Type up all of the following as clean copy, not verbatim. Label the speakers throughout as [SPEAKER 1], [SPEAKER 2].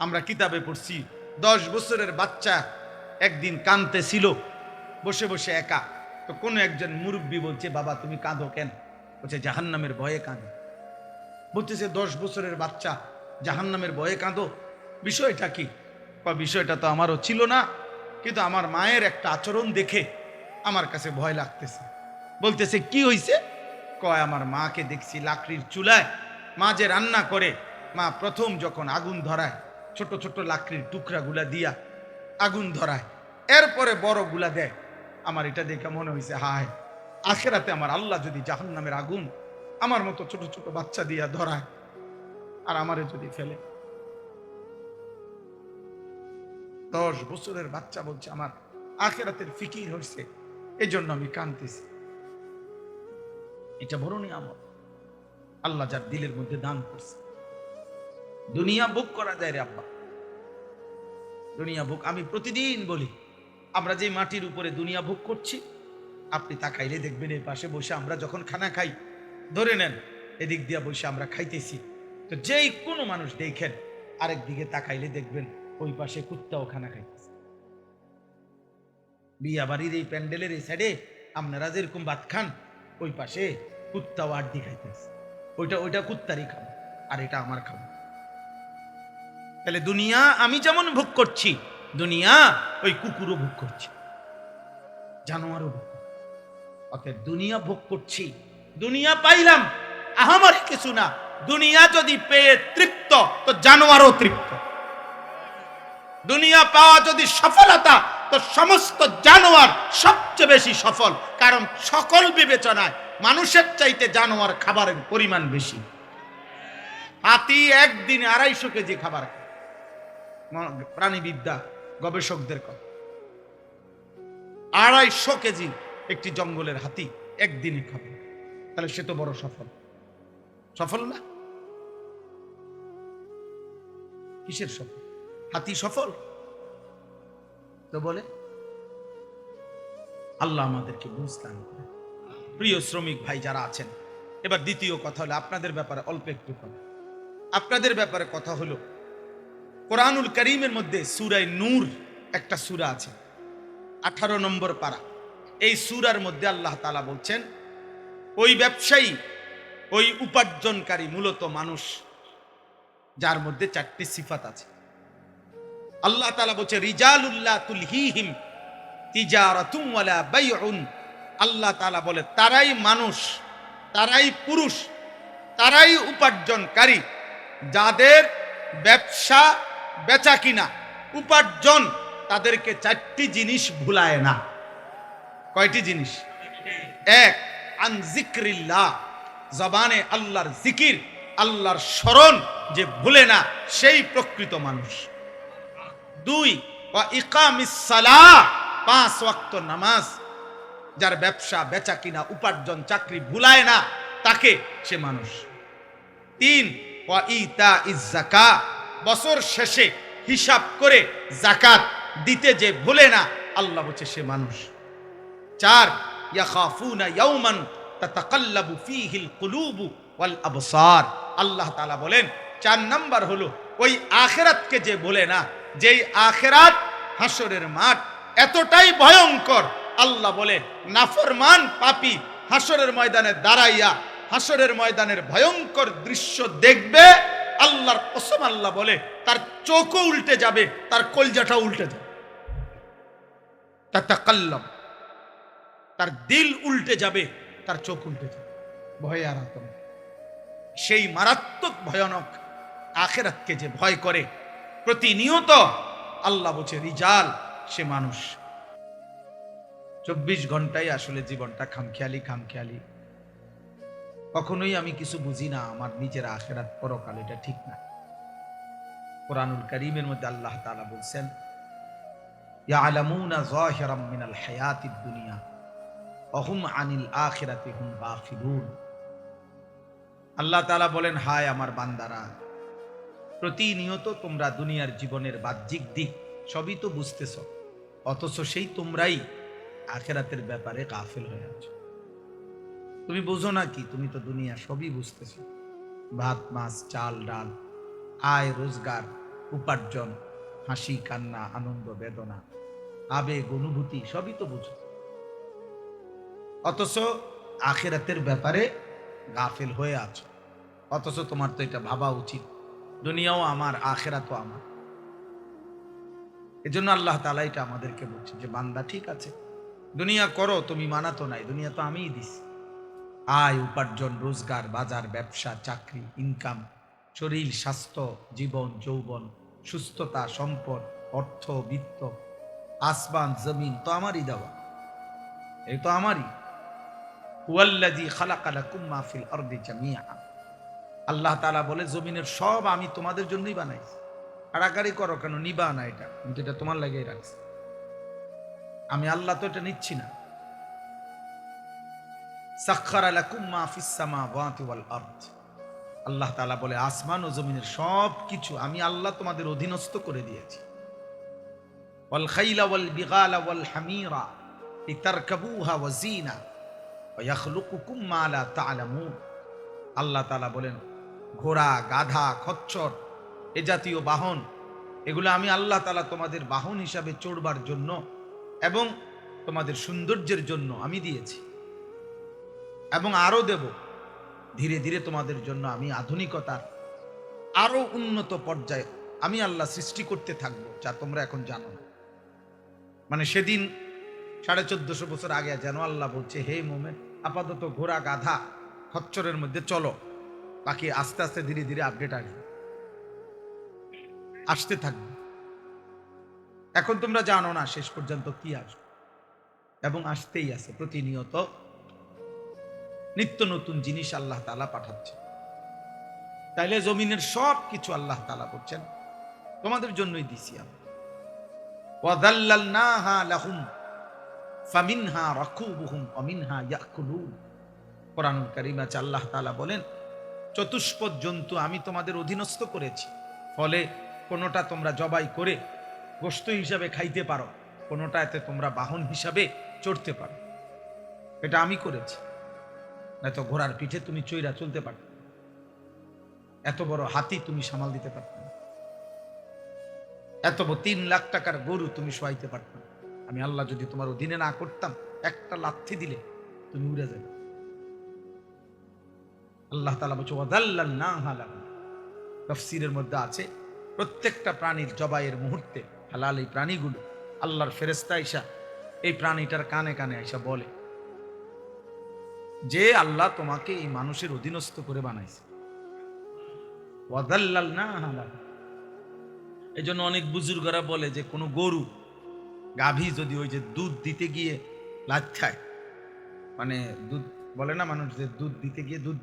[SPEAKER 1] আমরা কিতাবে পড়ছি 10 বছরের বাচ্চা একদিন কাঁদতেছিল বসে বসে একা। তো কোনো একজন মুরব্বী বলছে, বাবা তুমি কাঁদো কেন? বলছে জাহান্নামের ভয়ে কাঁদো। বলতেছে 10 বছরের বাচ্চা, জাহান্নামের ভয়ে কাঁদো, বিষয়টা কি? বিষয়টা তো আমারও ছিল না, কিন্তু আমার মায়ের একটা আচরণ দেখে আমার কাছে ভয় লাগতেছে। বলতেছে কি হইছে? কয় আমার মাকে দেখছি লাকড়ির চুলায়, মা যে রান্না করে, মা প্রথম যখন আগুন ধরায় ছোট ছোট লাকড়ির টুকরাগুলা দিয়া আগুন ধরায়, এরপরে বড় গুলা দেয়। আমার এটা দেখে মনে হয়েছে, হায় আখেরাতে আমার আল্লাহ যদি জাহান্নামের আগুন আমার মতো ছোট ছোট বাচ্চা দিয়া ধরায় আর আমারে যদি ফেলে। 10 বছরের বাচ্চা বলছে আমার আখেরাতের ফিকির হয়েছে, এই জন্য আমি কাঁদতেছি। এটা বড় নিয়ামত আল্লাহ যার দিলের মধ্যে দান করছে। দুনিয়া ভোগ করা যায় রে আব্বা, দুনিয়া ভোগ। আমি প্রতিদিন বলি, আমরা যে মাটির উপরে দুনিয়া ভোগ করছি, আপনি তাকাইলে দেখবেন এই পাশে বসে আমরা যখন খানা খাই, ধরে নেন এদিক দিয়া বসে আমরা খাইতেছি, তো যেই কোনো মানুষ দেখেন আরেক দিকে তাকাইলে দেখবেন ওই পাশে কুত্তাও খানা খাইতেছে। বিয়া বাড়ির এই প্যান্ডেলের এই সাইডে আপনারা যেরকম ভাত খান, ওই পাশে কুত্তাও আড্ডি খাইতেছে। ওইটা কুত্তারই খাবো আর এটা আমার খাবো। তাহলে দুনিয়া আমি যেমন ভোগ করছি, দুনিয়া ওই কুকুরও ভোগ করছে, জানোয়ারও ভোগ করছে। অতএব দুনিয়া ভোগ করছি, দুনিয়া পাইলাম, আমার কিছু না। দুনিয়া যদি পেয়ে তৃপ্ত, তো জানোয়ারও তৃপ্ত। দুনিয়া পাওয়া যদি সফলতা, তো সমস্ত জানোয়ার সবচেয়ে বেশি সফল। কারণ সকল বিবেচনায় মানুষের চাইতে জানোয়ার খাবারের পরিমাণ বেশি। হাতি একদিনে 250 কেজি খাবার খায়, প্রাণীবিদ্যা গবেষকদের কথা। 250 কেজি একটি জঙ্গলের হাতি একদিনে খাবে, তাহলে সে তো বড় সফল। সফল না? কিসের সফল? হাতি সফল তো বলে। আল্লাহ আমাদেরকে বুঝতাম। প্রিয় শ্রমিক ভাই যারা আছেন, এবার দ্বিতীয় কথা হলো আপনাদের ব্যাপারে, অল্প একটু কথা আপনাদের ব্যাপারে কথা হলো, কোরআনুল কারীমের মধ্যে সূরা নূর একটা সূরা আছে, 18 নম্বর পারা। এই সূরার মধ্যে আল্লাহ তাআলা বলছেন, ওই ব্যবসায়ী, ওই উপার্জনকারী মূলত মানুষ যার মধ্যে 4টি সিফাত আছে। আল্লাহ তাআলা বলছে রিজালুল্লাহ তুলহিহিম তিজারাতুম ওয়ালা বাইউন। আল্লাহ তাআলা বলে তারাই মানুষ, তারাই পুরুষ, তারাই উপার্জনকারী, যাদের ব্যবসা বেচা কিনা উপার্জন তাদেরকে 4টি জিনিস ভুলায় না। কয়টি জিনিস? 1, আন যিকরিল্লাহ, জবানে আল্লাহর জিকির, আল্লাহর স্মরণ যে ভুলে না, সেই প্রকৃত মানুষ। 2, ওয়া ইকামিস সালাহ, 5 ওয়াক্ত নামাজ, যার ব্যবসা বেচা কিনা উপার্জন চাকরি ভুলায় না, তাকে সে মানুষ। 3, ওয়া ইতাইজ যাকাত, বছর শেষে হিসাব করে যাকাত দিতে যে ভুলে না, আল্লাহ বলছে সে মানুষ। 4, ইয়াখাফুনা ইয়াওমান তাতাকাল্লাবু ফীহিল কুলুবু ওয়াল আবসার। আল্লাহ তাআলা বলেন 4 নাম্বার হলো ওই আখিরাতকে যে ভুলে না, যেই আখিরাত হাসরের মাঠ এতটাই ভয়ঙ্কর, আল্লাহ বলে নাফরমান পাপী হাসরের ময়দানে দাঁড়াইয়া হাসরের ময়দানের ভয়ঙ্কর দৃশ্য দেখবে, আল্লাহর কসম আল্লাহ বলে তার চোখও উল্টে যাবে, তার কলজাটাও উল্টে যাবে। তাতাকাল্লাম, তার দিল উল্টে যাবে, তার চোখ উল্টে যাবে ভয়ে আর আতঙ্কে। সেই মারাত্মক ভয়ানক আখিরাতকে যে ভয় করে প্রতিনিয়ত, আল্লাহ বলছে রিজাল, সে মানুষ। 24 ঘন্টায় আসলে জীবনটা খামখেয়ালি। কখনোই আমি কিছু বুঝি না, আমার নিজের আখিরাত পরকাল এটা ঠিক না। কোরআনুল কারীমের মধ্যে আল্লাহ তাআলা বলছেন ইয়ালামুনা যাহিরাম মিনাল হায়াতিদ দুনিয়া ওয়া হুম আনিল আখিরাতি হুম গাফিলুন। আল্লাহ তাআলা বলেন, হায় আমার বান্দারা, প্রতিনিয়ত তোমরা দুনিয়ার জীবনের বাহ্যিক দিক সবই তো বুঝতেছ, অথচ সেই তোমরাই আখিরাতের ব্যাপারে গাফিল হয়ে আছো। তুমি বুঝো না কি? তুমি তো দুনিয়া সবই বুঝতেছ, ভাত মাছ চাল ডাল, আয় রোজগার, উপার্জন, হাসি কান্না, আনন্দ বেদনা, আবেগ অনুভূতি সবই তো বুঝো, অথচ আখিরাতের ব্যাপারে গাফেল হয়ে আছো। অথচ তোমার তো এটা ভাবা উচিত, দুনিয়াও আমার, আখিরাতও আমার। এজন্য আল্লাহ তাআলা এটা আমাদেরকে বলছে যে বান্দা ঠিক আছে, দুনিয়া করো, তুমি মানা তো নাই, দুনিয়া তো আমিই দিছি। আয়, উপার্জন, রোজগার, বাজার, ব্যবসা, চাকরি, ইনকাম, শরীর, স্বাস্থ্য, জীবন, যৌবন, সুস্থতা, সম্পদ, অর্থ, বিত্ত, আসমান জমিন তো আমারই দেওয়া, এই তো আমারই। হুয়াল্লাযী খালাকা লাকুম মা ফিল আরদি জামিআ। আল্লাহ তাআলা বলে জমিনের সব আমি তোমাদের জন্যই বানাইছি। আড়াগাড়ি করো কেন, নিবা না এটা, কিন্তু এটা তোমার লাগেই রাখছি। আমি আল্লাহ তো এটা নিচ্ছি না। সাখখারা লাকুম মা ফিস সামাওয়াতি ওয়াল আরদ। আল্লাহ তাআলা বলে আসমান ও জমিনের সব কিছু আমি আল্লাহ তোমাদের অধীনস্থ করে দিয়েছি। ওয়াল খাইলা ওয়াল বিগালা ওয়াল হামিরা লিতারকাবুহা ওয়া জিনা ওয়া ইয়াখলুকুকুম মা লা তা'লামুন। আল্লাহ তাআলা বলেন ঘোড়া, গাধা, খচ্চর, এ জাতীয় বাহন, এগুলো আমি আল্লাহ তাআলা তোমাদের বাহন হিসাবে চড়বার জন্য এবং তোমাদের সৌন্দর্যের জন্য আমি দিয়েছি, এবং আরো দেব। ধীরে ধীরে তোমাদের জন্য আমি আধুনিকতার আরো উন্নত পর্যায়ে আমি আল্লাহ সৃষ্টি করতে থাকবো, যা তোমরা এখন জানো না। মানে সেদিন 1450 বছর আগে যেন আল্লাহ বলছে, হে মোমেন, আপাতত ঘোড়া, গাধা, খচ্চরের মধ্যে চলো, বাকি আস্তে আস্তে ধীরে ধীরে আপডেট আসবে, আসতে থাকবে। এখন তোমরা জানো না শেষ পর্যন্ত কি আসবে, এবং আসতেই আছে প্রতিনিয়ত নিত্য নতুন জিনিস আল্লাহ তাআলা পাঠাচ্ছে। তাইলে জমিনের সব কিছু আল্লাহ তাআলা বলছেন তোমাদের জন্যই দিছি আমি। ওয়াযাল্লালনাহা লাহুম ফামিনহা রাকুবুহুম ওয়া মিনহা ইয়াকুলুন। কোরআনুল কারীমে আছে আল্লাহ তাআলা বলেন চতুষ্পদ জন্তু আমি তোমাদের অধীনস্থ করেছি, ফলে কোনোটা তোমরা জবাই করে গোশত হিসাবে খাইতে পারো, কোনোটা এতে তোমরা বাহন হিসাবে চড়তে পারো। এটা আমি করেছি, নয়তো ঘোড়ার পিঠে তুমি চইরা চলতে পারত, এত বড় হাতি তুমি সামাল দিতে পারত না, এত বড় 3 লাখ টাকার গরু তুমি শোয়াইতে পারত না। আমি আল্লাহ যদি তোমার অধীনে না করতাম, একটা লাথি দিলে তুমি উড়ে যাবে। আল্লাহ তাআলা বলছে ওয়াযাল্লালনাহা লাহুম। তাফসীরের মধ্যে আছে প্রত্যেকটা প্রাণীর জবাইয়ের মুহূর্তে হালাল এই প্রাণীগুলো আল্লাহর ফেরেশতা আইসা এই প্রাণীটার কানে কানে আইসা বলে যে আল্লাহ তোমাকে এই মানুষের অধীনস্থ করে বানাইছে। ওয়াযাল্লালনাহা লাহুম। এই জন্য অনেক বুজুর্গরা বলে যে কোনো গরু, গাভী যদি ওই যে দুধ দিতে গিয়ে লাথ খায়, মানে দুধ বলে না মানুষ যে দুধ দিতে গিয়ে দুধ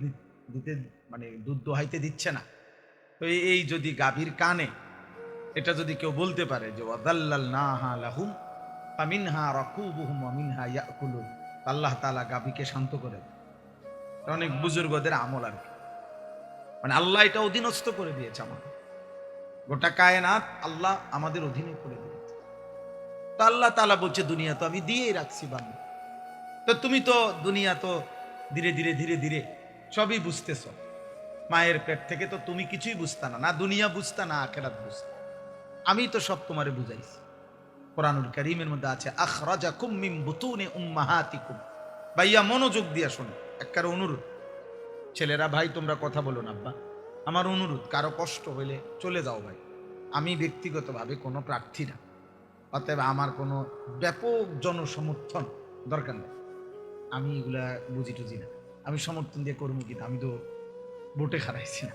[SPEAKER 1] দিতে মানে দুধ দোহাইতে দিচ্ছে না, তো এই যদি গাভীর কানে এটা যদি কেউ বলতে পারে যে ওয়াযাল্লালনাহা লাহুম ফামিনহা রাকুবুহুম ওয়া মিনহা ইয়াকুলুন, আল্লাহ তাআলা গাভীকে শান্ত করে দেয়। অনেক বুজুর্গদের আমল আর কি, মানে আল্লাহ এটা অধীনস্থ করে দিয়েছে আমাদের, গোটা কায়নাত আল্লাহ আমাদের অধীনে করে দিয়েছে। তো আল্লাহ তাআলা বলছে দুনিয়া তো আমি দিয়েই রাখছি বান্দা। তো তুমি তো দুনিয়া তো ধীরে ধীরে ধীরে ধীরে সবই বুঝতেছ। মায়ের পেট থেকে তো তুমি কিছুই বুঝতা না, না দুনিয়া বুঝতা না আখিরাত বুঝতা, আমি তো সব তোমারে বুঝাইছি। কোরআনুল কারীমের মধ্যে আছে আখরাজাকুম মিন বুতুনি উম্মাহাতিকুম। ভাইয়া মনোযোগ দিয়া শোনো, একবারে অনুরোধ, ছেলেরা ভাই তোমরা কথা বলো না, আব্বা আমার অনুরোধ, কারো কষ্ট হইলে চলে যাও ভাই। আমি ব্যক্তিগতভাবে কোনো প্রার্থী না, অতএব আমার কোনো ব্যাপক জনসমর্থন দরকার নেই, আমি এগুলা বুঝি টুজি না। আমি সমর্থন দিয়ে করবো কিন্তু আমি তো ভোটে খারাইছি না,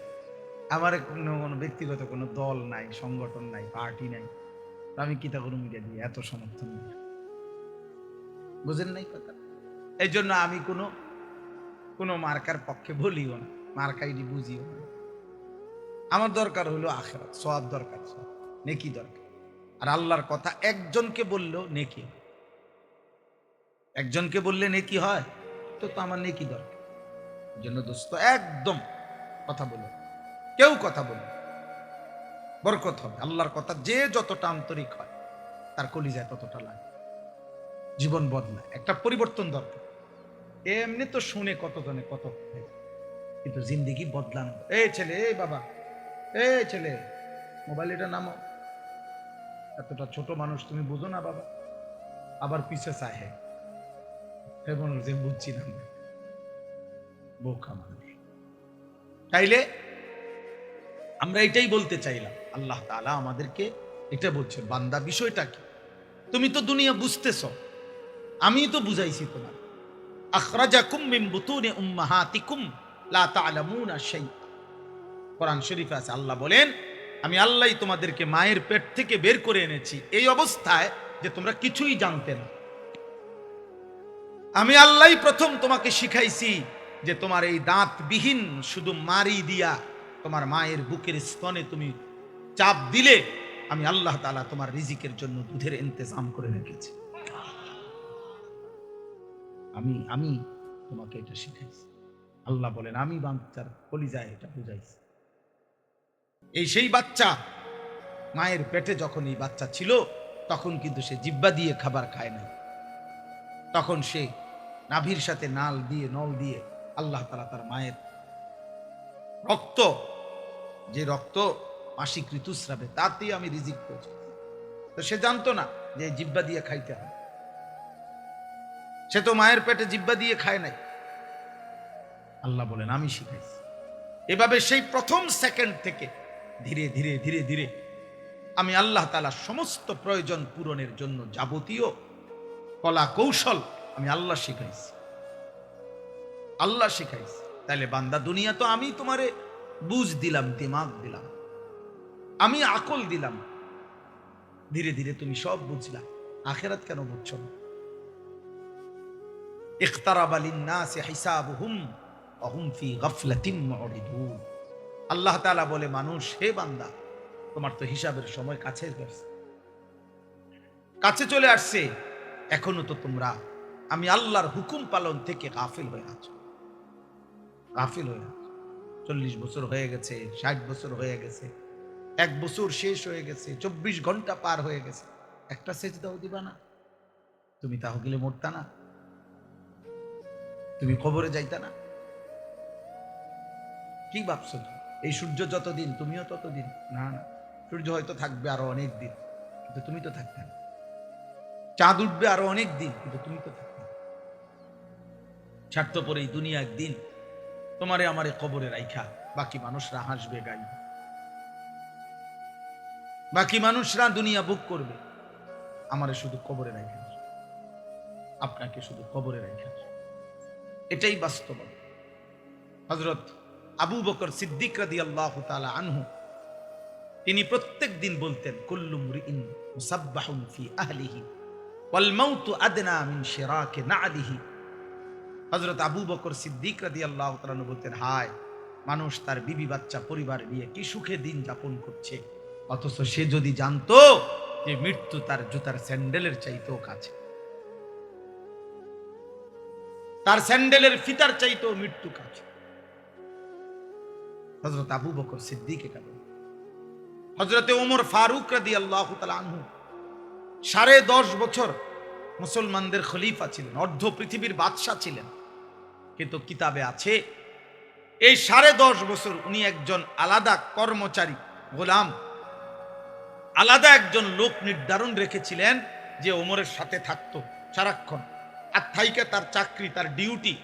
[SPEAKER 1] আমার কোনো ব্যক্তিগত কোনো দল নাই, সংগঠন নাই, পার্টি নাই, আমি কিতা করবো মিডিয়া দিয়ে এত সমর্থন দিয়ে, বুঝেন নাই কথা। এই জন্য আমি কোনো মার্কার পক্ষে বলিও না, মার্কাইডি বুঝিও না। আমার দরকার হলো আখিরাত, সওয়াব দরকার, নেকি দরকার। আর আল্লাহর কথা একজনকে বললেও নেকি, একজনকে বললে নেকি হয়, তো আমার নেকি দরকার। এই জন্য দোস্ত একদম কথা বলো, কেউ কথা বলো, বরকত হবে। আল্লাহর কথা যে যতটা আন্তরিক হয় তার কলিজায় ততটা লাগে, জীবন বদলায়, একটা পরিবর্তন দরকার। এমনি তো শুনে কতজনে কত, কিন্তু জিন্দেগি বদলানো। এই ছেলে, এই বাবা, এই ছেলে, মোবাইল এটা নামো, এতটা ছোট মানুষ তুমি বুঝো না বাবা, আবার পিছে চায় হে মানুষ যে বুঝছি না, বোকা মানুষ। তাইলে আমরা এটাই বলতে চাইলাম, আল্লাহ তাআলা আমাদেরকে এটা বলছে, বান্দা বিষয়টা কি, তুমি তো দুনিয়া বুঝতেছ, আমি তো বুঝাইছি তোমার। আখরাজাকুম মিন বুতুনি উম্মাহাতিকুম লা তা'লামুনা শাইআ, কোরআন শরীফে আছে, আল্লাহ বলেন আমি আল্লাহই তোমাদেরকে মায়ের পেট থেকে বের করে এনেছি এই অবস্থায় যে তোমরা কিছুই জানতে না। আমি আল্লাহই প্রথম তোমাকে শিখাইছি যে তোমার এই দাঁতবিহীন শুধু মারি দিয়া তোমার মায়ের বুকের স্তনে তুমি চাপ দিলে আমি আল্লাহ তাআলা তোমার রিজিকের জন্য দুধের ইন্তজাম করে রেখেছি। আমি তোমাকে এটা শিখাইছি। আল্লাহ বলেন আমি বাচ্চার কলিজায় এটা বুঝাইছি। এই সেই বাচ্চা মায়ের পেটে যখন এই বাচ্চা ছিল তখন কিন্তু সে জিহ্বা দিয়ে খাবার খায় না, তখন সে নাভির সাথে নল দিয়ে আল্লাহ তাআলা তার মায়ের রক্ত, যে রক্ত মাসিক ঋতুস্রাবে তাতেই আমি রিজিক করছি। তো সে জানতো না যে জিহ্বা দিয়ে খাইতে হয়, সে তো মায়ের পেটে জিহ্বা দিয়ে খায় নাই। আল্লাহ বলেন আমি শিখাইছি। এভাবে সেই প্রথম সেকেন্ড থেকে ধীরে ধীরে ধীরে ধীরে আমি আল্লাহ তাআলা সমস্ত প্রয়োজন পূরণের জন্য যাবতীয় কলা কৌশল আমি আল্লাহ শিখাইছি, আল্লাহ শিখাইছি। তাইলে বান্দা দুনিয়া তো আমি তোমারে বুঝ দিলাম, দিমাগ দিলাম, আমি আকল দিলাম, ধীরে ধীরে তুমি সব বুঝলা, আখিরাত কেন বুঝছো না? ইখতারাবা লিন-নাসি হিসাবুহুম ওয়া হুম ফি গাফলাতিন মুরিদুন। আল্লাহ তাআলা বলে, মানুষ হে বান্দা তোমার তো হিসাবের সময় কাছে চলে আসছে, এখনো তো তোমরা আমি আল্লাহর হুকুম পালন থেকে গাফিল হয়ে আছো। 40 বছর হয়ে গেছে, 60 বছর হয়ে গেছে, 1 বছর শেষ হয়ে গেছে, 24 ঘন্টা পার হয়ে গেছে, একটা সেজদাও দিবা না? তুমি তাহলে মরতা না? তুমি কবরে যাইতা না? কি ভাবছো? এই সূর্য যতদিন তুমিও ততদিন? না না, সূর্য হয়তো থাকবে আরো অনেক দিন, কিন্তু তুমি তো থাকবে না। চাঁদ উঠবে আরো অনেক দিন, কিন্তু তুমি তো থাকবে না। স্বার্থপর এই দুনিয়া একদিন তোমারে আমারে কবরে রাইখা বাকি মানুষরা হাসবে, গাইবে, বাকি মানুষরা দুনিয়া বুক করবে, আমারে শুধু কবরে রাইখা, আপনাকে শুধু কবরে রাইখা। এটাই বাস্তব। হযরত আবু বকর সিদ্দিক রাদিয়াল্লাহু তাআলা আনহু তিনি প্রত্যেক দিন বলতেন, কুল্লু মুরিইন মুসাব্বাহুন ফি আহলিহি ওয়াল মাউতু আদনা মিন শিরাকি না'লিহি। হযরত আবু বকর সিদ্দিক রাদিয়াল্লাহু তাআলা আনহু বলতেন, হায় মানুষ তার বিবি বাচ্চা পরিবার নিয়ে কি সুখে দিন যাপন করছে, অথচ সে যদি জানতো যে মৃত্যু তার জুতার স্যান্ডেলের চাইতেও কাছে, তার স্যান্ডেলের ফিতার চাইতেও মৃত্যু কাছে। হযরত আবু বকর সিদ্দিক এটা বলেন। হযরত ওমর ফারুক রাদিয়াল্লাহু তাআলা আনহু 10.5 বছর মুসলমানদের খলিফা ছিলেন, অর্ধ পৃথিবীর বাদশা ছিলেন, কিন্তু কিতাবে আছে এই 10.5 বছর উনি একজন আলাদা কর্মচারী, গোলাম, আলাদা একজন লোক নির্ধারণ রেখেছিলেন যে ওমরের সাথে থাকতো সারাক্ষণ। আর থাইকা তার চাকরি, তার ডিউটি,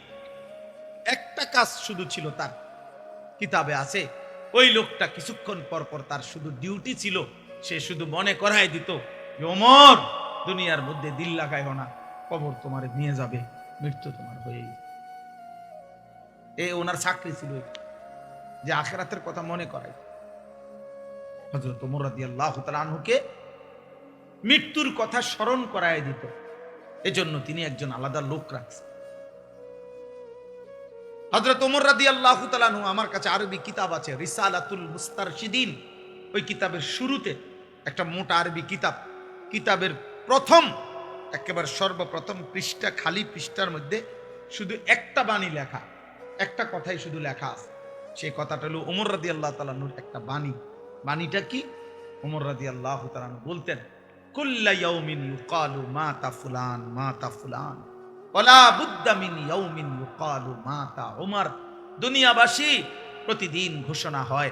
[SPEAKER 1] একটা কাজ শুধু ছিল তার, কিতাবে আছে ওই লোকটা কিছুক্ষণ পর পর তার শুধু ডিউটি ছিল, সে শুধু মনে করায় দিত যে ওমর দুনিয়ার মধ্যে দিল লাগাইও না, কবর তোমার নিয়ে যাবে, মৃত্যু তোমার হয়ে যাবে। এই ওনার চাকরি ছিল যে আখিরাতের কথা মনে করায়। হযরত ওমর রাদিয়াল্লাহু তাআলা আনহুকে মৃত্যুর কথা স্মরণ করায় দিত, এজন্য তিনি একজন আলাদা লোক রাখছেন। হযরত ওমর রাদিয়াল্লাহু তাআলা আনহু, আমার কাছে আরবি কিতাব আছে রিসালাতুল মুস্তারশিদিন, ওই কিতাবের শুরুতে একটা মোটা আরবি কিতাব, কিতাবের প্রথম একেবারে সর্বপ্রথম পৃষ্ঠা, খালি পৃষ্ঠার মধ্যে শুধু একটা বাণী লেখা, একটা কথাই শুধু লেখা আছে। সেই কথাটা হলো ওমর রাদিয়াল্লাহু তাআলা আনহুর একটা বাণী। বাণীটা কি? ওমর রাদিয়াল্লাহু তাআলা আনহু বলতেন, কুল্লা ইয়াউমিন ইউকালু মাতা ফুলান মাতা ফুলান ওয়ালা বুদ্দা মিন ইয়াউমিন ইউকালু মাতা উমর। দুনিয়াবাসী প্রতিদিন ঘোষণা হয়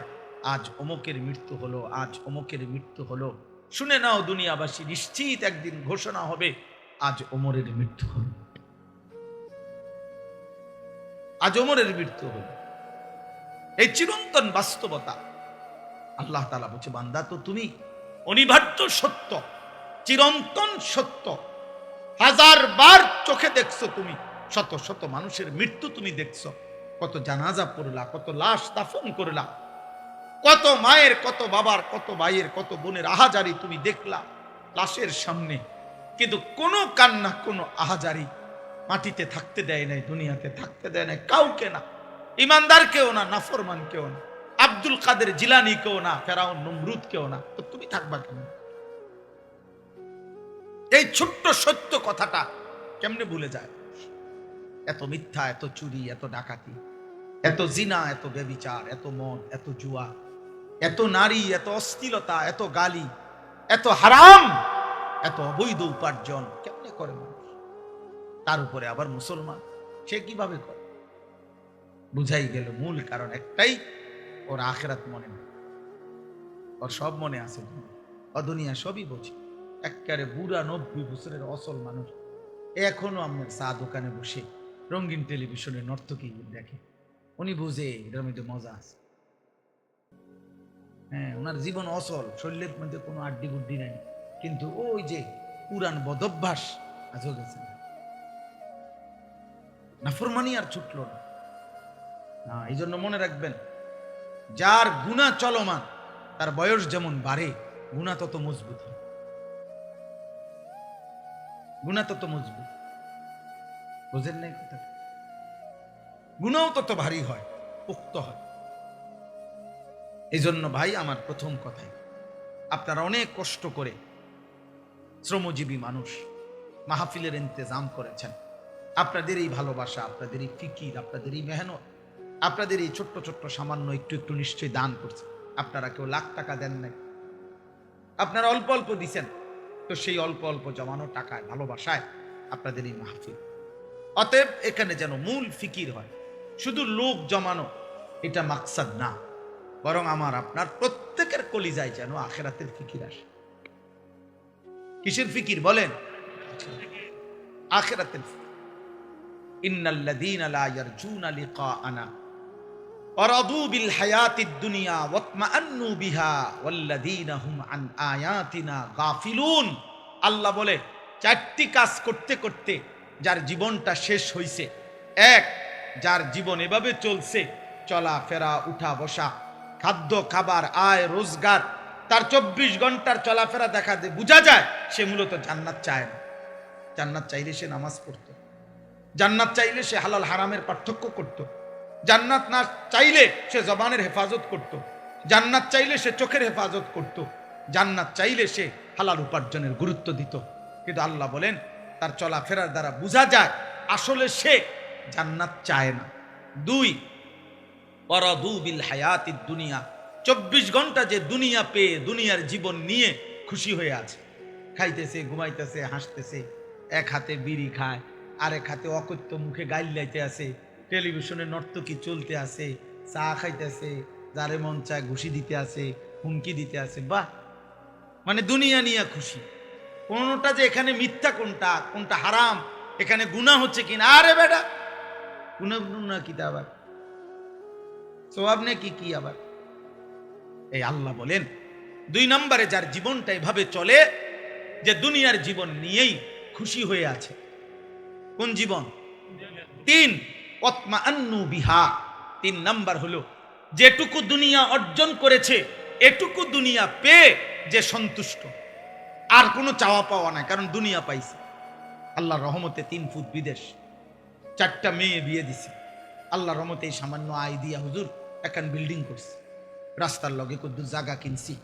[SPEAKER 1] আজ অমুকের মৃত্যু হলো, আজ অমুকের মৃত্যু হলো। শুনে নাও দুনিয়াবাসী, নিশ্চিত একদিন ঘোষণা হবে আজ ওমরের মৃত্যু হলো, আজ ওমরের মৃত্যু হলো। এই চিরন্তন বাস্তবতা। আল্লাহ তাআলা বলছে, বান্দা তো তুমি অনিবার্য সত্য, চিরন্তন সত্য, হাজার বার চোখে দেখছো তুমি, শত শত মানুষের মৃত্যু তুমি দেখছো, কত জানাজা পড়লা, কত লাশ দাফন করলা, কত মায়ের, কত বাবার, কত ভাইয়ের, কত বোনের আহাজারি তুমি দেখলা লাশের সামনে, কিন্তু কোনো কান্না, কোনো আহাজারি মাটিতে থাকতে দেয় নাই, দুনিয়াতে থাকতে দেয় নাই কাউকে, না ইমানদার কেউ না, নাফরমান কেউ না, আব্দুল কাদের জিলানি কেউ না, ফেরাউন নমরুদ কেউ না, তো তুমি থাকবা কেন? এই ছোট্ট সত্য কথাটা কেমনে ভুলে যায়? এত মিথ্যা, এত চুরি, এত ডাকাতি, এত জিনা, এত ব্যভিচার, এত মদ, এত জুয়া, এত নারী, এত অশ্লীলতা, এত গালি, এত হারাম, এত অবৈধ উপার্জন কেমনে করে মানুষ? তার উপরে আবার মুসলমান, সে কিভাবে করে? বুঝাই গেল মূল কারণ একটাই, ওর আখিরাত মনে নেই, ওর সব মনে আছে, ও দুনিয়া সবই বোঝে। একেবারে বুড়া 90 বছরের অসল মানুষ এখনো আপনার চা দোকানে বসে রঙিন টেলিভিশনে নর্তকী দেখে, উনি বুঝে এটার মধ্যে মজা আছে। হ্যাঁ, ওনার জীবন অসল, শরীরের মধ্যে কোনো আড্ডি গুড্ডি নাই, কিন্তু ওই যে পুরান বদভ্যাস আজও গেছে না, নাফরমানি আর ছুটল না। এই জন্য মনে রাখবেন, যার গুনাহ চলমান তার বয়স যেমন বাড়ে, গুনাহ তত মজবুত হয়, গুনাহ তত মজবুত। বুঝেন নাই কথা? গুনাহ তত ভারী হয়, পোক্ত হয়। এই জন্য ভাই আমার প্রথম কথাই, আপনারা অনেক কষ্ট করে শ্রমজীবী মানুষ মাহফিলের ইন্তেজাম করেছেন, আপনাদের এই ভালোবাসা, আপনাদের এই ফিকির, আপনাদের এই মেহনত, আপনাদের এই ছোট্ট ছোট্ট সামান্য একটু একটু নিশ্চয়ই দান করছেন। আপনারা কেউ লাখ টাকা দেন নাই, আপনারা অল্প অল্প দিছেন, তো সেই অল্প অল্প জমানো টাকায়, ভালোবাসায় আপনাদের এই মাহফিল। অতএব এখানে যেন মূল ফিকির হয়, শুধু লোক জমানো এটা মাকসাদ না, বরং আমার আপনার প্রত্যেকের কলিজায় যেন আখিরাতের ফিকির আসে। কিসের ফিকির বলেন? আখিরাতের ফিকির। ইন্নাল্লাযীনা লা ইয়ারজুনা লিকাআনা ওয়ারাদু বিল হায়াতিদ দুনিয়া ওয়াতমাআন্নু বিহা ওয়াল্লাযীনা হুম আন আয়াতিনা গাফিলুন। আল্লাহ বলে, চারটি কাজ করতে করতে যার জীবনটা শেষ হইছে। এক, যার জীবন এভাবে চলছে, চলা ফেরা, উঠা বসা, খাদ্য খাবার, আয় রোজগার, তার 24 ঘন্টার চলাফেরা দেখা যায়, বোঝা যায় সে মূলত জান্নাত চায় না। জান্নাত চাইলে সে নামাজ পড়তো, জান্নাত চাইলে সে হালাল হারামের পার্থক্য করত, জান্নাত না চাইলে সে জবানের হেফাজত করত, জান্নাত চাইলে সে চোখের হেফাজত করত, জান্নাত চাইলে সে হালাল উপার্জনের গুরুত্ব দিত। কিন্তু আল্লাহ বলেন, তার চলাফেরার দ্বারা বোঝা যায় আসলে সে জান্নাত চায় না। দুই, ওয়ারাদু বিল হায়াতিদ দুনিয়া, 24 ঘন্টা যে দুনিয়া পেয়ে দুনিয়ার জীবন নিয়ে খুশি হয়ে আছে, খাইতেছে, ঘুমাইতেছে, হাসতেছে, এক হাতে বিড়ি খায়, আরেক হাতে অকথ্য মুখে গাইল লাইতে আছে, টেলিভিশনে নর্তকী চলতে আছে, চা খাইতেছে, যারে মন চায় ঘুষি দিতে আছে, হুমকি দিতে আছে। বাহ, মানে দুনিয়া নিয়ে খুশি। কোনটা যে এখানে মিথ্যা, কোনটা কোনটা হারাম, এখানে গুনাহ হচ্ছে কিনা, আরে বেটা গুনাহ কি আবার সওয়াব নাকি কি আবার? এই আল্লাহ বলেন, 2 নম্বরে যার জীবনটা এভাবে চলে যে দুনিয়ার জীবন নিয়েই খুশি হয়ে আছে। কোন জীবন? 3, ওয়াতমাআন্নু বিহা। 3 নাম্বার হলো যেটুকু দুনিয়া অর্জন করেছে এটুকু দুনিয়া পেয়ে যে সন্তুষ্ট, আর কোনো চাওয়া পাওয়া নাই, কারণ দুনিয়া পাইছে। আল্লাহর রহমতে 3 ফুট বিদেশ, 4টা মেয়ে বিয়ে দিছে, আল্লাহর রহমতে এই সামান্য আয় দিয়া হুজুর এখন বিল্ডিং করছে, রাস্তার লগে কত জায়গা কিনছি,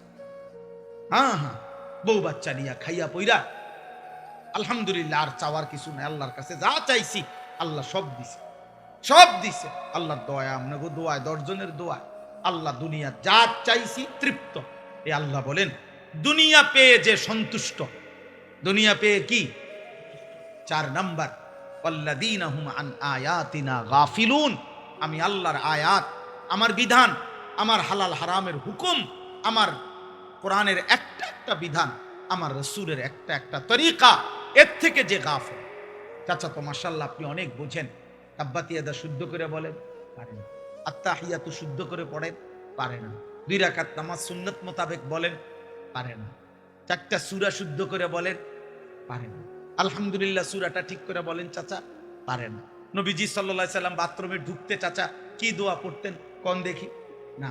[SPEAKER 1] হ্যাঁ হ্যাঁ, বউ বাচ্চা নিয়া খাইয়া পইরা আলহামদুলিল্লাহ, আর চাওয়ার কিছু নাই। আল্লাহর কাছে যা চাইছি আল্লাহ সব দিছে, সব দিছে। আল্লাহর দোয়া, আপনাকে দোয়া, 10 জনের দোয়া, আল্লাহ দুনিয়া যা চাইছি তৃপ্ত। এই আল্লাহ বলেন, দুনিয়া পেয়ে যে সন্তুষ্ট, দুনিয়া পেয়ে কি? 4 নাম্বার, ওয়াল্লাযীনা হুম আন আয়াতিনা গাফিলুন। আমি আল্লাহর আয়াত, আমার বিধান, আমার হালাল হারামের হুকুম, আমার কোরআনের একটা একটা বিধান, আমার রসুলের একটা একটা তরিকা, এর থেকে যে গাফেল। চাচা তো মাশাআল্লাহ আপনি অনেক বোঝেন, তাব্বাতিয়াদা শুদ্ধ করে বলেন, পারেন। আত্তাহিয়াতু শুদ্ধ করে পড়েন, পারে না। 2 রাকাত নামাজ সুন্নত মোতাবেক বলেন, পারে না। 4টা সূরা শুদ্ধ করে বলেন, পারে না। আলহামদুলিল্লাহ সূরাটা ঠিক করে বলেন চাচা, পারে না। নবীজি সাল্লাল্লাহু আলাইহি সাল্লাম বাথরুমে ঢুকতে চাচা কি দোয়া পড়তেন কোন দেখি? না।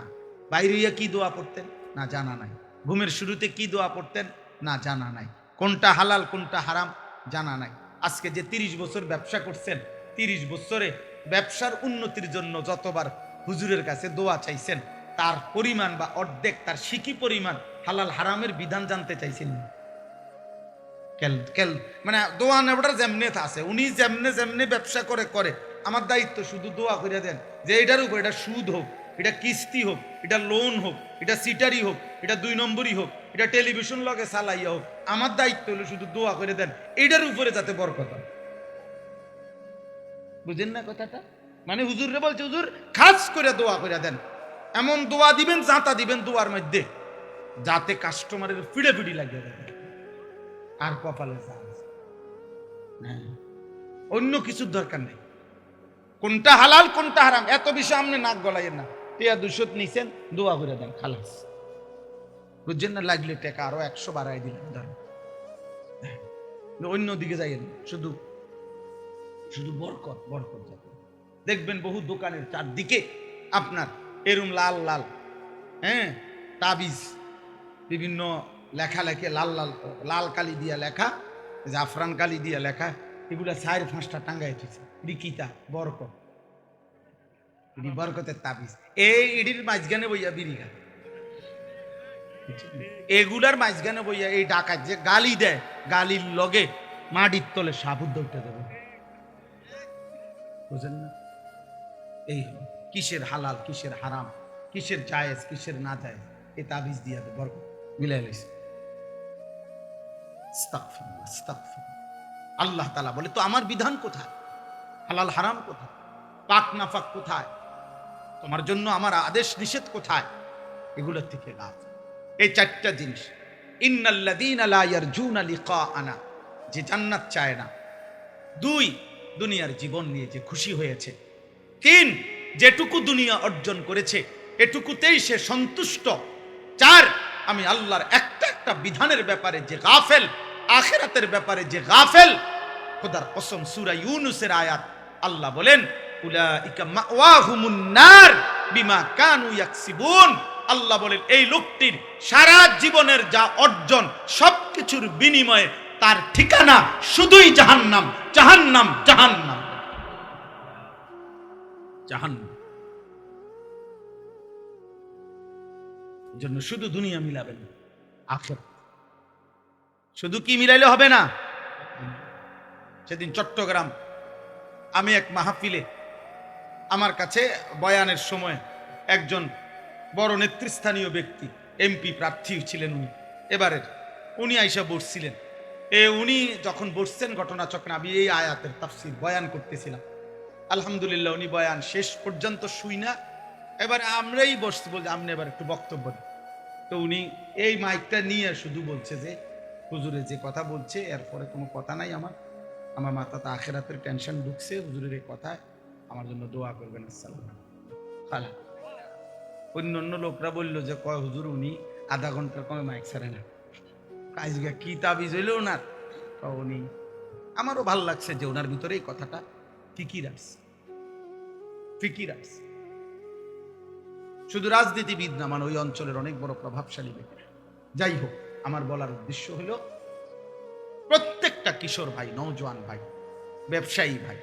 [SPEAKER 1] বাইরে গিয়ে কি দোয়া পড়তেন? না, জানা নাই। ঘুমের শুরুতে কি দোয়া পড়তেন? না, জানা নাই। কোনটা হালাল কোনটা হারাম জানা নাই। আজকে যে 30 বছর ব্যবসা করছেন, 30 বছরে ব্যবসার উন্নতির জন্য যতবার হুজুরের কাছে দোয়া চাইছেন, তার পরিমাণ বা অর্ধেক, তার সিকি পরিমাণ হালাল হারামের বিধান জানতে চাইছেন না। মানে দোয়া নেবটার যেমনে আছে, উনি যেমনে যেমনে ব্যবসা করে আমার দায়িত্ব শুধু দোয়া করে দেন যে এটার উপর, এটা সুদ হোক, এটা কিস্তি হোক, এটা লোন হোক, এটা সিটারি হোক, এটা 2 নম্বরই হোক, এটা টেলিভিশন লগে চালাইয়া হোক, আমার দায়িত্ব হলো শুধু দোয়া করে দেন এটার উপরে যাতে বরকত হয়। বুঝেন না কথাটা? মানে হুজুরে বলছে হুজুর খাস করে দোয়া করে দেন, এমন দোয়া দিবেন জাঁতা দিবেন দোয়ার মধ্যে যাতে কাস্টমারের ফিড়ে ফিড়ি লাগিয়ে দেয় আর কপালে অন্য কিছুর দরকার নেই। কোনটা হালাল কোনটা হারাম এত বিষয় আপনি নাক গলাইয়েন না। টিয়া 200 নিছেন, দোয়া করে দেন, খালাস। বুঝছেন না? লাগলে টাকা আরো 100 বাড়াই দিলেন, ধরেন। অন্য দিকে যাইয়েন, শুধু শুধু বরকত বরকত যাবে। দেখবেন বহু দোকানের চারদিকে আপনার এরম লাল লাল তাবিজ, বিভিন্ন লেখালেখি, লাল লাল লাল কালি দিয়া লেখা, জাফরান কালি দিয়া লেখা, এগুলা 4-5টা টাঙ্গাই উঠেছে। রিকিতা বরকত, বরকতের তাবিজ। এই ইডির মাঝখানে বইয়া বিড়ি খায়, এগুলার মাঝখানে বইয়া এই ডাকাত যে গালি দেয়, গালির লগে মাটির তলে সাবুদ্ধ উঠে দেবে। বুঝেন না? এই কিসের হালাল কিসের হারাম, কিসের জায়েজ কিসের না জায়েজ, এই তাবিজ দিয়া দে বরকত মিলাই লইছে। আস্তাগফিরুল্লাহ, আস্তাগফিরুল্লাহ। আল্লাহ তাআলা বলে তো আমার বিধান কোথায়? হালাল হারাম কোথায়? পাক নাফাক কোথায়? তোমার জন্য আমার আদেশ নিষেধ কোথায়? এগুলোর থেকে লাভ। এই 4টা জিনিস। ইন্নাল্লাযীনা লা ইয়ারজুনা লিকাআনা, যে জান্নাত চায় না। 2, দুনিয়ার জীবন নিয়ে যে খুশি হয়েছে। 3, যেটুকু দুনিয়া অর্জন করেছে এটুকুতেই সে সন্তুষ্ট। 4, আমি আল্লাহর একটা একটা বিধানের ব্যাপারে যে গাফেল, আখিরাতের ব্যাপারে যে গাফেল। খোদার কসম, সূরা ইউনূসের আয়াত, আল্লাহ বলেন উলাইকা মাওয়াহুমুন নার বিমা কানু ইয়াকসিবুন। আল্লাহ বলেন এই লোকটির সারা জীবনের যা অর্জন সবকিছুর বিনিময়ে তার ঠিকানা শুধুই জাহান্নাম, জাহান্নাম, জাহান্নাম, জাহান্নাম। জন্য শুধু দুনিয়া মিলাবেন না, আখিরাত। শুধু কি মিলাইলে হবে না? সেদিন চট্টগ্রাম আমি এক মাহফিলে, আমার কাছে বয়ানের সময় একজন বড় নেতৃস্থানীয় ব্যক্তি, এমপি প্রার্থী ছিলেন উনি এবারের, উনি আইসা বসছিলেন। উনি যখন বসছেন ঘটনাচক্রে আমি এই আয়াতের তাফসীর বয়ান করতেছিলাম। আলহামদুলিল্লাহ উনি বয়ান শেষ পর্যন্ত শুই না, এবার আমরাই বসছি, বলছি আপনি এবার একটু বক্তব্য দিন। তো উনি এই মাইকটা নিয়ে শুধু বলছে যে হুজুরে যে কথা বলছে এরপরে কোনো কথা নাই, আমার মাথাতে আখিরাতের টেনশন ঢুকছে, হুজুরের এই কথায় আমার জন্য দোয়া করবেন। আসসালাম খালা। অন্য অন্য লোকরা বললো যে কয় হুজুর উনি আধা ঘন্টার কমে মাইক ছাড়ে না, কাজগা কি তাবিজ হইল ওনার। উনি, আমারও ভালো লাগছে যে ওনার ভিতরে এই কথাটা ফিকির আসছে, ফিকির আসছে। শুধু রাজনীতিবিদ না, মানে ওই অঞ্চলের অনেক বড় প্রভাবশালী ব্যক্তি। যাই হোক, আমার বলার উদ্দেশ্য হলো প্রত্যেকটা কিশোর ভাই, নওজোয়ান ভাই, ব্যবসায়ী ভাই,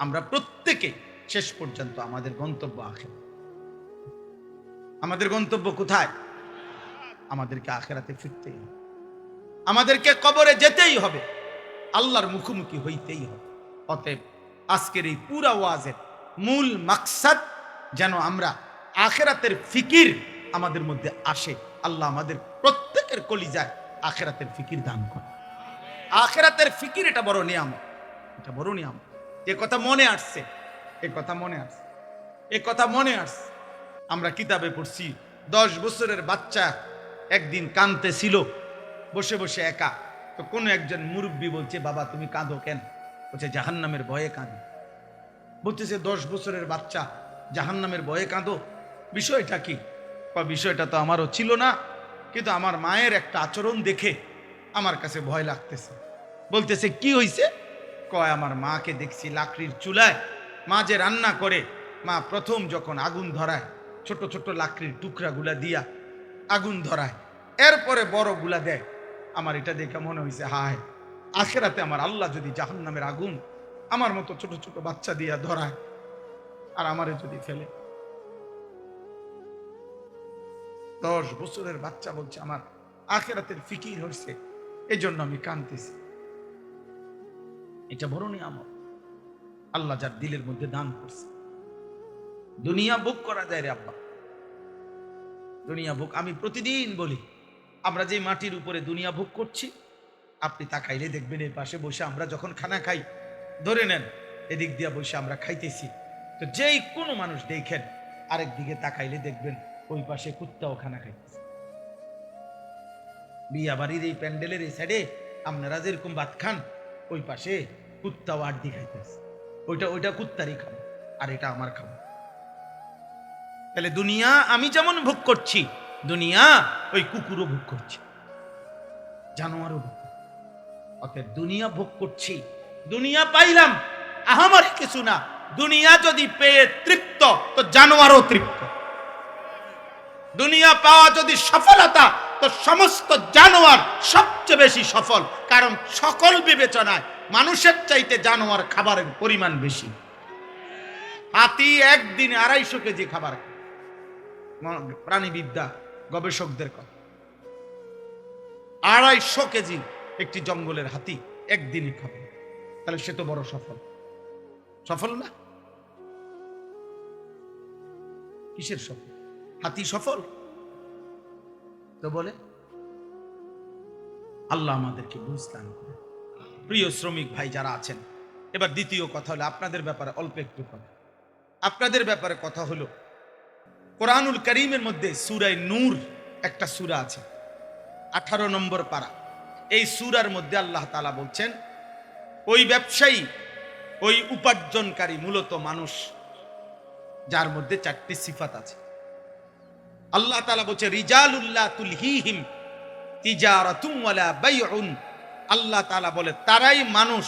[SPEAKER 1] আমরা প্রত্যেকে শেষ পর্যন্ত আমাদের গন্তব্য আখিরাত। আমাদের গন্তব্য কোথায়? আমাদেরকে আখিরাতে ফিরতেই হবে, আমাদেরকে কবরে যেতেই হবে, আল্লাহর মুখোমুখি হইতেই হবে। অতএব আজকের এই পুরা ওয়াজের মূল মাকসাদ যেন আমরা আখিরাতের ফিকির আমাদের মধ্যে আসে। আল্লাহ আমাদের প্রত্যেকের কলিজায় আখিরাতের ফিকির দান করে। আখিরাতের ফিকির এটা বড় নিয়ামত, এটা বড় নিয়ামত। এ কথা মনে আসছে, এ কথা মনে আসছে, এ কথা মনে আসছে। আমরা কিতাবে পড়ছি 10 বছরের বাচ্চা একদিন কাঁদতেছিল বসে বসে একা। তো কোনো একজন মুরব্বী বলছে, বাবা তুমি কাঁদো কেন? বলছে জাহান্নামের ভয়ে কাঁদো। বলতেছে 10 বছরের বাচ্চা, জাহান্নামের ভয়ে কাঁদো, বিষয়টা কি? বিষয়টা তো আমারও ছিল না, কিন্তু আমার মায়ের একটা আচরণ দেখে আমার কাছে ভয় লাগতেছে। বলতেছে কি হইছে? কয় আমার মাকে দেখছি লাকড়ির চুলায়, মা যে রান্না করে, মা প্রথম যখন আগুন ধরায় ছোট ছোট লাকড়ির টুকরাগুলা দিয়া আগুন ধরায়, এরপরে বড়গুলা দেয়। আমার এটা দেখে মনে হয়েছে, হায় আখিরাতে আমার আল্লাহ যদি জাহান্নামের আগুন আমার মতো ছোট ছোট বাচ্চা দিয়া ধরায় আর আমারে যদি ফেলে। 10 বছরের বাচ্চা বলছে আমার আখিরাতের ফিকির হয়েছে, এই জন্য আমি কাঁদতেছি। এটা বড় নিয়ামত আল্লাহ যার দিলের মধ্যে দান করছে। দুনিয়া ভোগ করা যায় রে আব্বা, দুনিয়া ভোগ। আমি প্রতিদিন বলি, আমরা যে মাটির উপরে দুনিয়া ভোগ করছি, আপনি তাকাইলে দেখবেন এই পাশে বসে আমরা যখন খানা খাই, ধরে নেন এদিক দিয়ে বসে আমরা খাইতেছি, তো যেই কোনো মানুষ দেখেন আরেক দিকে তাকাইলে দেখবেন ওই পাশে কুত্তাও খানা খাইতেছে। বিয়া বাড়ির এই প্যান্ডেলের এই সাইডে আপনারা যেরকম ভাত খান, ওই পাশে কুত্তাও আড্ডি খাইতেছে। ওইটা কুত্তারই খাবো আর এটা আমার খাবো। তাহলে দুনিয়া আমি যেমন ভোগ করছি, দুনিয়া ওই কুকুরও ভোগ করছে, জানোয়ারও ভোগ করছে। অতএব দুনিয়া ভোগ করছি, দুনিয়া পাইলাম, আহামরি কিছু না। দুনিয়া যদি পেয়ে তৃপ্ত, তো জানোয়ারও তৃপ্ত। দুনিয়া পাওয়া যদি সফলতা, তো সমস্ত জানোয়ার সবচেয়ে বেশি সফল। কারণ সকল বিবেচনায় মানুষের চাইতে জানোয়ার খাবারের পরিমাণ বেশি। হাতি একদিনে 250 কেজি খাবার খায়, প্রাণীবিদ্যা গবেষকদের কথা। 250 কেজি একটি জঙ্গলের হাতি একদিনে খাবে, তাহলে সে তো বড় সফল। সফল না? কিসের সফল? হাতি সফল তো বলে? আল্লাহ আমাদেরকে বুঝতাম। প্রিয় শ্রমিক ভাই যারা আছেন, এবার দ্বিতীয় কথা হলো আপনাদের ব্যাপারে অল্প একটু কথা। আপনাদের ব্যাপারে কথা হলো, কোরআনুল কারীমের মধ্যে সূরা নূর একটা সূরা আছে, 18 নম্বর পারা। এই সূরার মধ্যে আল্লাহ তাআলা বলছেন, ওই ব্যবসায়ী, ওই উপার্জনকারী মূলত মানুষ যার মধ্যে 4টি সিফাত আছে। আল্লাহ তাআলা বলছে রিজালুল্লাহ তুলহিহিম তিজারাতুম ওয়ালা বাইউন। আল্লাহ তাআলা বলে তারাই মানুষ,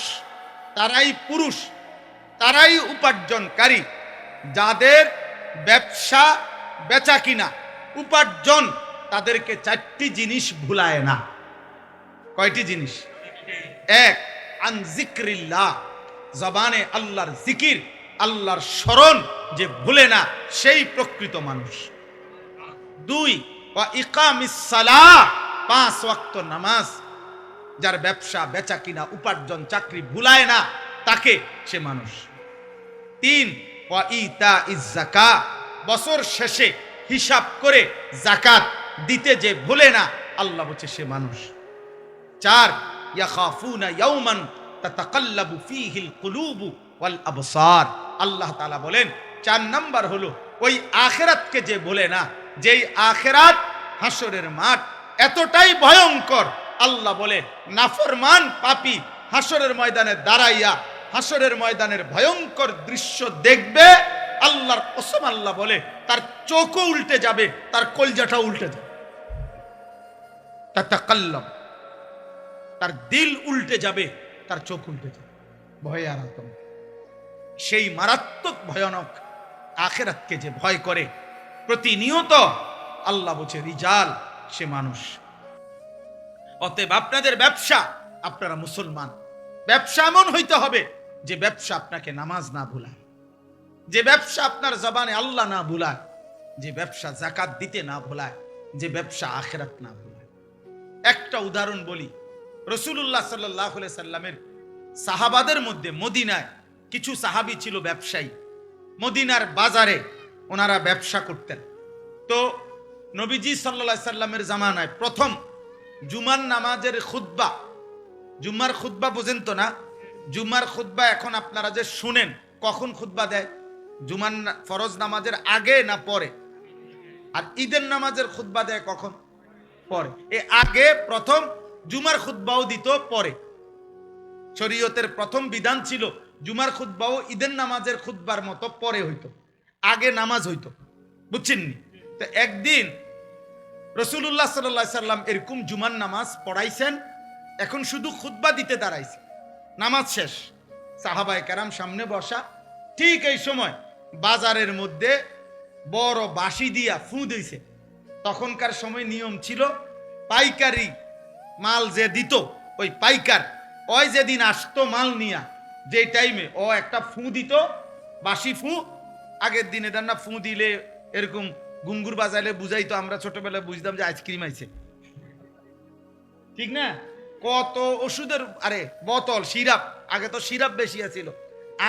[SPEAKER 1] তারাই পুরুষ, তারাই উপার্জনকারী, যাদের ব্যবসা বেচা কিনা উপার্জন তাদেরকে 4টি জিনিস ভুলায় না। কয়টি জিনিস? 1, আন যিকরিল্লাহ, জবানে আল্লাহর জিকির, আল্লাহর স্মরণ যে ভুলে না, সেই প্রকৃত মানুষ। 2, ওয়া ইকামিস সালাহ, 5 ওয়াক্ত নামাজ, যার ব্যবসা বেচা কিনা উপার্জন চাকরি ভুলায় না, তাকে সে মানুষ। 3, ওয়া ইতাইজ যাকাত, বছর শেষে হিসাব করে যাকাত দিতে যে ভুলে না, আল্লাহ বলছে সে মানুষ। 4, ইয়াখাফুনা ইয়াওমান তাতাকাল্লাবু ফীহিল কুলুবু ওয়াল আবসার। আল্লাহ তাআলা বলেন 4 নাম্বার হলো ওই আখিরাতকে যে ভুলে না, যেই আখিরাত হাসরের মাঠ এতটাই ভয়ঙ্কর, আল্লাহ বলে নাফরমান পাপী হাসরের ময়দানে দাঁড়াইয়া হাসরের ময়দানের ভয়ঙ্কর দৃশ্য দেখবে, আল্লাহর কসম আল্লাহ বলে তার চোখও উল্টে যাবে, তার কলজাটাও উল্টে যাবে। তাতাকাল্লাব, তার দিল উল্টে যাবে, তার চোখ উল্টে যাবে, ভয়ে আর আতঙ্ক। সেই মারাত্মক ভয়ানক আখিরাতকে যে ভয় করে প্রতিনিয়ত, আল্লাহ বলছে রিজাল, সে মানুষ। অতএব আপনাদের ব্যবসা, আপনারা মুসলমান, ব্যবসা এমন হইতে হবে যে ব্যবসা আপনাকে নামাজ না ভুলায়, যে ব্যবসা আপনার জবানে আল্লাহ না ভুলায়, যে ব্যবসা যাকাত দিতে না ভুলায়, যে ব্যবসা আখিরাত না ভুলায়। একটা উদাহরণ বলি, রাসূলুল্লাহ সাল্লাল্লাহু আলাইহি সাল্লামের সাহাবাদের মধ্যে মদিনায় কিছু সাহাবী ছিল ব্যবসায়ী, মদিনার বাজারে ওনারা ব্যবসা করতেন। তো নবীজি সাল্লাল্লাহু আলাইহি সাল্লামের জামানায় প্রথম জুমার নামাজের খুতবা, জুমার খুতবা বোঝেন তো না? জুমার খুতবা এখন আপনারা যে শুনেন, কখন খুতবা দেয়? জুমার ফরজ নামাজের আগে না পরে? আর ঈদের নামাজের খুতবা দেয় কখন? পরে। এ আগে প্রথম জুমার খুতবাও দিত পরে। শরীয়তের প্রথম বিধান ছিল জুমার খুতবাও ঈদের নামাজের খুতবার মতো পরে হইতো, আগে নামাজ হইতো। বুঝছেন? তো একদিন রাসূলুল্লাহ সাল্লাল্লাহু আলাইহি সাল্লাম এরকম জুমার নামাজ পড়াইছেন, এখন শুধু খুতবা দিতে দাঁড়াইছে, নামাজ শেষ, সাহাবায়ে কেরাম সামনে বসা। ঠিক এই সময় বাজারের মধ্যে বড় বাঁশি দিয়া ফু দিয়েছে। তখনকার সময় নিয়ম ছিল পাইকারি মাল যে দিত ওই পাইকার, ওই যেদিন আসতো মাল নিয়া, যে টাইমে ও একটা ফু দিত, বাঁশি ফু। আগের দিনে না ফু দিলে এরকম গুঙ্গুর বাজাইলে বুঝাইতো, আমরা ছোটবেলায় বুঝতাম যে আইসক্রিম আইছে, ঠিক না? কত ওষুধের আরে বোতল, সিরাপ, আগে তো সিরাপ বেশি আছিল,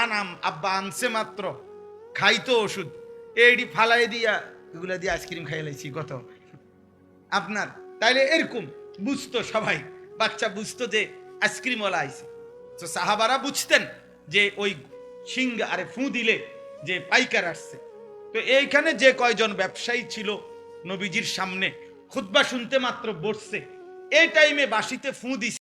[SPEAKER 1] আনাম আব্বা আনছে মাত্র, খাইতো ওষুধ, এইটি ফালাই দিয়া এগুলা দিয়ে আইসক্রিম খাই লাইছি কত আপনার। তাইলে এরকম বুঝতো সবাই, বাচ্চা বুঝতো যে আইসক্রিমওয়ালা আইছে। তো সাহাবারা বুঝতেন যে ওই সিংহা আরে ফু দিলে যে পাইকার আসছে। তো এইখানে যে কয়জন ব্যবসায়ী ছিল নবীজির সামনে খুতবা শুনতে মাত্র বসছে, এই টাইমে বাঁশিতে ফু দিছে।